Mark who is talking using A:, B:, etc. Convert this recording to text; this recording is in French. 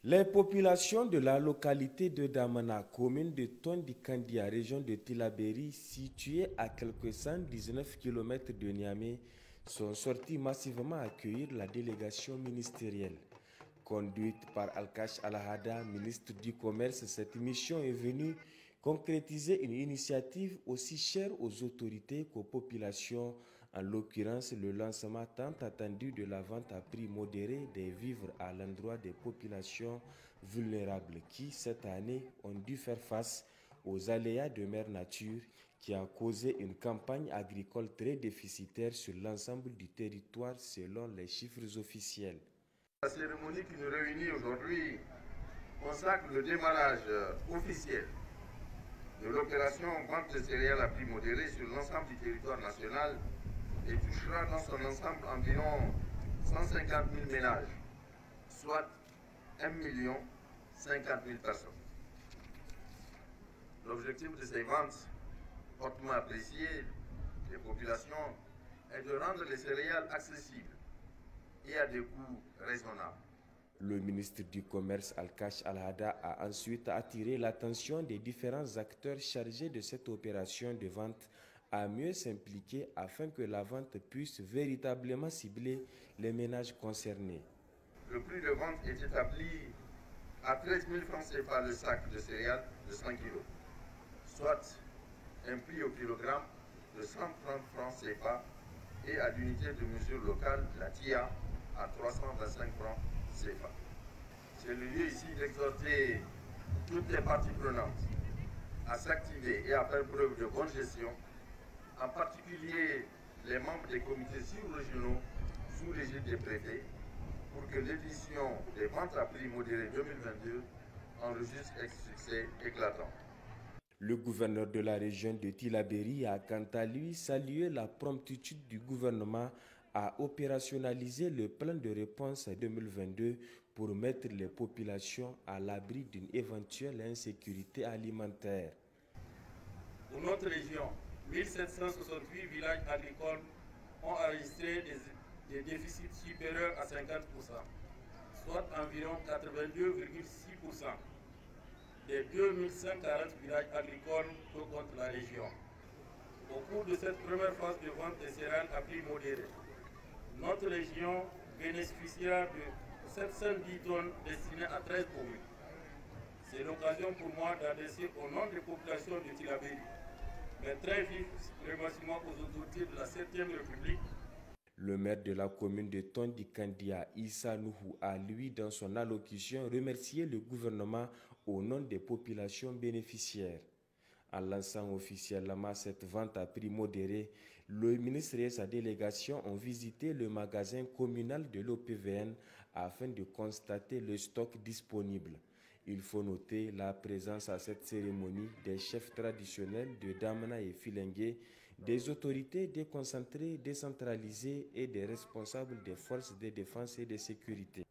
A: Les populations de la localité de Damana, commune de Tondikandia, région de Tillabéri, située à quelques 119 km de Niamey, sont sorties massivement accueillir la délégation ministérielle. Conduite par Alkash Alahada, ministre du Commerce, cette mission est venue concrétiser une initiative aussi chère aux autorités qu'aux populations, en l'occurrence le lancement tant attendu de la vente à prix modéré des vivres à l'endroit des populations vulnérables qui, cette année, ont dû faire face aux aléas de mère nature qui a causé une campagne agricole très déficitaire sur l'ensemble du territoire selon les chiffres officiels.
B: La cérémonie qui nous réunit aujourd'hui consacre le démarrage officiel de l'opération vente de céréales à prix modéré sur l'ensemble du territoire national et touchera dans son ensemble environ 150 000 ménages, soit 1 50 000 personnes. L'objectif de ces ventes, hautement appréciées des populations, est de rendre les céréales accessibles et à des coûts raisonnables.
A: Le ministre du Commerce Alkash Alhada a ensuite attiré l'attention des différents acteurs chargés de cette opération de vente à mieux s'impliquer afin que la vente puisse véritablement cibler les ménages concernés.
B: Le prix de vente est établi à 13 000 francs CFA le sac de céréales de 100 kg, soit un prix au kilogramme de 130 francs CFA et à l'unité de mesure locale, la TIA, à 325 francs CFA. C'est le lieu ici d'exhorter toutes les parties prenantes à s'activer et à faire preuve de bonne gestion, en particulier les membres des comités sous-régionaux sous l'égide des préfets, pour que l'édition des ventes à prix modéré 2022 enregistre un succès éclatant.
A: Le gouverneur de la région de Tillabéri a quant à lui salué la promptitude du gouvernement à opérationnaliser le plan de réponse 2022 pour mettre les populations à l'abri d'une éventuelle insécurité alimentaire.
C: Pour notre région, 1768 villages agricoles ont enregistré des déficits supérieurs à 50%, soit environ 82,6% des 2140 villages agricoles que compte la région. Au cours de cette première phase de vente des céréales à prix modéré, notre région bénéficiera de 710 tonnes destinées à 13 communes. C'est l'occasion pour moi d'adresser au nom des populations de Tillabéri mes très vifs remerciements aux autorités de la 7e République.
A: Le maire de la commune de Tondikandia, Issa Nuhu, a lui, dans son allocution, remercié le gouvernement au nom des populations bénéficiaires. En lançant officiellement cette vente à prix modéré, le ministre et sa délégation ont visité le magasin communal de l'OPVN afin de constater le stock disponible. Il faut noter la présence à cette cérémonie des chefs traditionnels de Damana et Filengue, des autorités déconcentrées, décentralisées et des responsables des forces de défense et de sécurité.